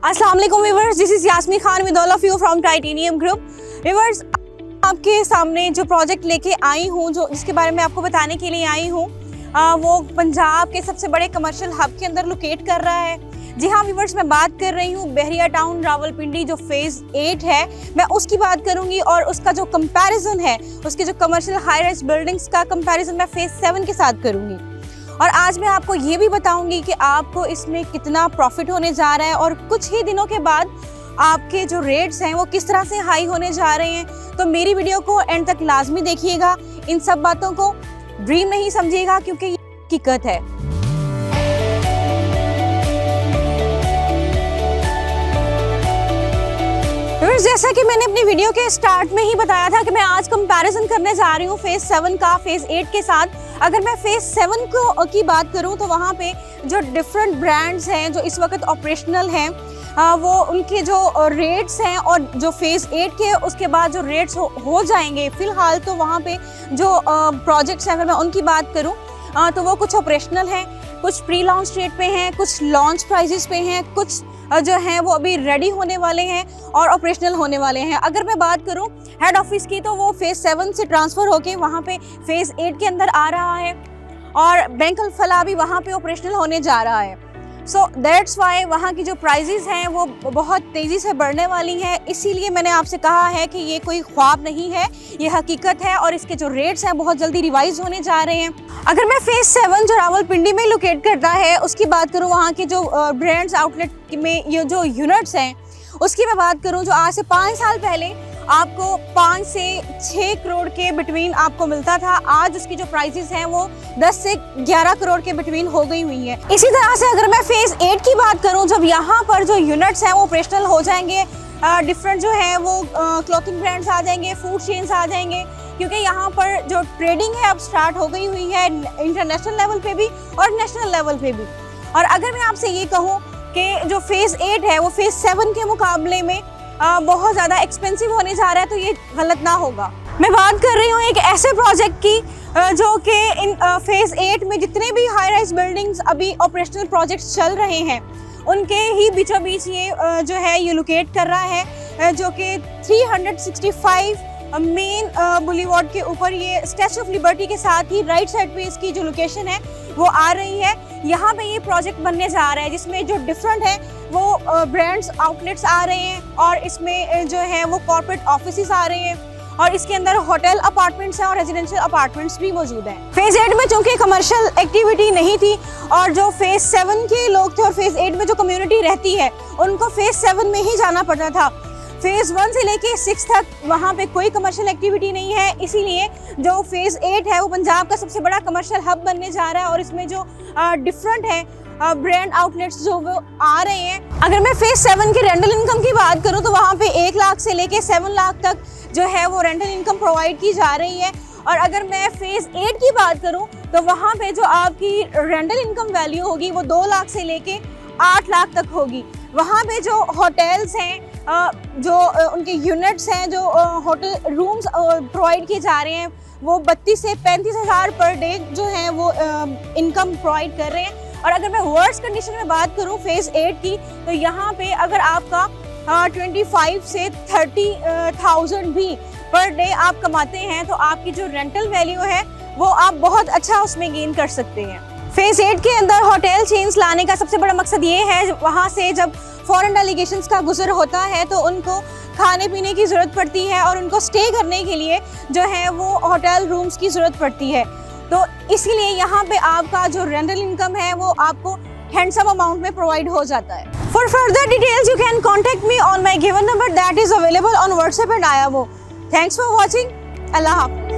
अस्सलाम वालेकुम viewers, this is Yasmeen Khan with all of you from titanium group. Viewers, आपके सामने जो प्रोजेक्ट लेके आई हूँ, जो जिसके बारे में आपको बताने के लिए आई हूँ, वो पंजाब के सबसे बड़े कमर्शियल हब के अंदर लोकेट कर रहा है। जी हाँ व्यूअर्स, मैं बात कर रही हूँ बहरिया टाउन रावलपिंडी जो फेज़ 8 है, मैं उसकी बात करूँगी और उसका जो कंपैरिजन है, उसके जो कमर्शियल हाई राइज बिल्डिंग्स का कंपैरिजन मैं फेज़ 7 के साथ करूँगी। और आज मैं आपको ये भी बताऊंगी कि आपको इसमें कितना प्रॉफिट होने जा रहा है और कुछ ही दिनों के बाद आपके जो रेट्स हैं वो किस तरह से हाई होने जा रहे हैं। तो मेरी वीडियो को एंड तक लाजमी देखिएगा, इन सब बातों को ड्रीम नहीं समझिएगा क्योंकि ये हकीकत है। जैसा कि मैंने अपनी वीडियो के स्टार्ट में ही बताया था कि मैं आज कंपैरिजन करने जा रही हूँ फेज़ 7 का फेज़ 8 के साथ। अगर मैं फेज़ 7 की बात करूँ तो वहाँ पे जो डिफरेंट ब्रांड्स हैं जो इस वक्त ऑपरेशनल हैं, वो उनके जो रेट्स हैं और जो फेज़ 8 के उसके बाद जो रेट्स हो जाएंगे, फ़िलहाल तो वहाँ पे जो प्रोजेक्ट्स हैं, अगर मैं उनकी बात करूँ तो वो कुछ ऑपरेशनल हैं, कुछ प्री लॉन्च रेट पे हैं, कुछ लॉन्च प्राइजेस पे हैं, कुछ जो हैं वो अभी रेडी होने वाले हैं और ऑपरेशनल होने वाले हैं। अगर मैं बात करूं हेड ऑफिस की तो वो फेज़ 7 से ट्रांसफ़र होके वहाँ पे फेज़ 8 के अंदर आ रहा है और बैंक अल फलाह भी वहाँ पे ऑपरेशनल होने जा रहा है। सो दैट्स वाई वहाँ की जो प्राइजेस हैं वो बहुत तेज़ी से बढ़ने वाली हैं। इसीलिए मैंने आपसे कहा है कि ये कोई ख्वाब नहीं है, ये हकीकत है और इसके जो रेट्स हैं बहुत जल्दी रिवाइज होने जा रहे हैं। अगर मैं फेज़ 7 जो रावलपिंडी में लोकेट करता है उसकी बात करूँ, वहाँ के जो ब्रांड्स आउटलेट में ये जो यूनिट्स हैं उसकी मैं बात करूँ, जो आज से 5 साल पहले आपको 5 से 6 करोड़ के बिटवीन आपको मिलता था, आज उसकी जो प्राइसेस हैं वो 10 से 11 करोड़ के बिटवीन हो गई हुई है। इसी तरह से अगर मैं फेज़ 8 की बात करूं, जब यहाँ पर जो यूनिट्स हैं वो ऑपरेशनल हो जाएंगे, डिफरेंट जो है वो क्लॉथिंग ब्रांड्स आ जाएंगे, फूड चेन्स आ जाएंगे, क्योंकि यहाँ पर जो ट्रेडिंग है अब स्टार्ट हो गई हुई है इंटरनेशनल लेवल पे भी और नेशनल लेवल पे भी। और अगर मैं आपसे ये कहूँ कि जो फेज़ 8 है वो फेज़ 7 के मुकाबले में बहुत ज़्यादा एक्सपेंसिव होने जा रहा है, तो ये गलत ना होगा। मैं बात कर रही हूँ एक ऐसे प्रोजेक्ट की जो कि इन फेज़ 8 में जितने भी हाई राइज बिल्डिंग्स अभी ऑपरेशनल प्रोजेक्ट्स चल रहे हैं उनके ही बीचों बीच ये जो है ये लोकेट कर रहा है, जो कि 365 मेन बुलीवार्ड के ऊपर ये स्टैच्यू ऑफ लिबर्टी के साथ ही राइट साइड पे इसकी जो लोकेशन है वो आ रही है। यहाँ पे ये प्रोजेक्ट बनने जा रहा है जिसमें जो डिफरेंट है वो ब्रांड्स आउटलेट्स आ रहे हैं और इसमें जो है वो कॉर्पोरेट ऑफिसेस आ रहे हैं और इसके अंदर होटल अपार्टमेंट्स हैं और रेजिडेंशियल अपार्टमेंट्स भी मौजूद हैं। फेज़ 8 में चूंकि कमर्शियल एक्टिविटी नहीं थी और जो फेज़ 7 के लोग थे और फेज़ 8 में जो कम्युनिटी रहती है उनको फेज़ 7 में ही जाना पड़ता था। फेज़ 1 से लेके 6 तक वहाँ पे कोई कमर्शियल एक्टिविटी नहीं है, इसीलिए जो फेज़ 8 है वो पंजाब का सबसे बड़ा कमर्शियल हब बनने जा रहा है और इसमें जो डिफरेंट है ब्रांड आउटलेट्स जो वो आ रहे हैं। अगर मैं फेज़ 7 की रेंटल इनकम की बात करूँ तो वहाँ पे 1 लाख से लेके 7 लाख तक जो है वो रेंटल इनकम प्रोवाइड की जा रही है। और अगर मैं फेज़ 8 की बात करूँ तो वहाँ पे जो आपकी रेंटल इनकम वैल्यू होगी वो 2 लाख से लेके 8 लाख तक होगी। वहाँ पे जो होटल्स हैं, जो उनके यूनिट्स हैं, जो होटल रूम्स प्रोवाइड किए जा रहे हैं वो 32 से 35 हज़ार पर डे जो है वो इनकम प्रोवाइड कर रहे हैं। और अगर मैं वर्स्ट कंडीशन में बात करूं फेज़ 8 की तो यहाँ पे अगर आपका 25 से 30,000 भी पर डे आप कमाते हैं तो आपकी जो रेंटल वैल्यू है वो आप बहुत अच्छा उसमें गेन कर सकते हैं। फेज़ 8 के अंदर होटल चेन्स लाने का सबसे बड़ा मकसद ये है, वहाँ से जब फॉरेन डेलीगेशंस का गुजर होता है तो उनको खाने पीने की ज़रूरत पड़ती है और उनको स्टे करने के लिए जो है वो होटल रूम्स की ज़रूरत पड़ती है, तो इसीलिए यहाँ पे आपका जो रेंटल इनकम है वो आपको हैंडसम अमाउंट में प्रोवाइड हो जाता है। For further details you can contact me on my given number that is available on WhatsApp and IMO. Thanks for watching. अल्लाह हाफ़िज़।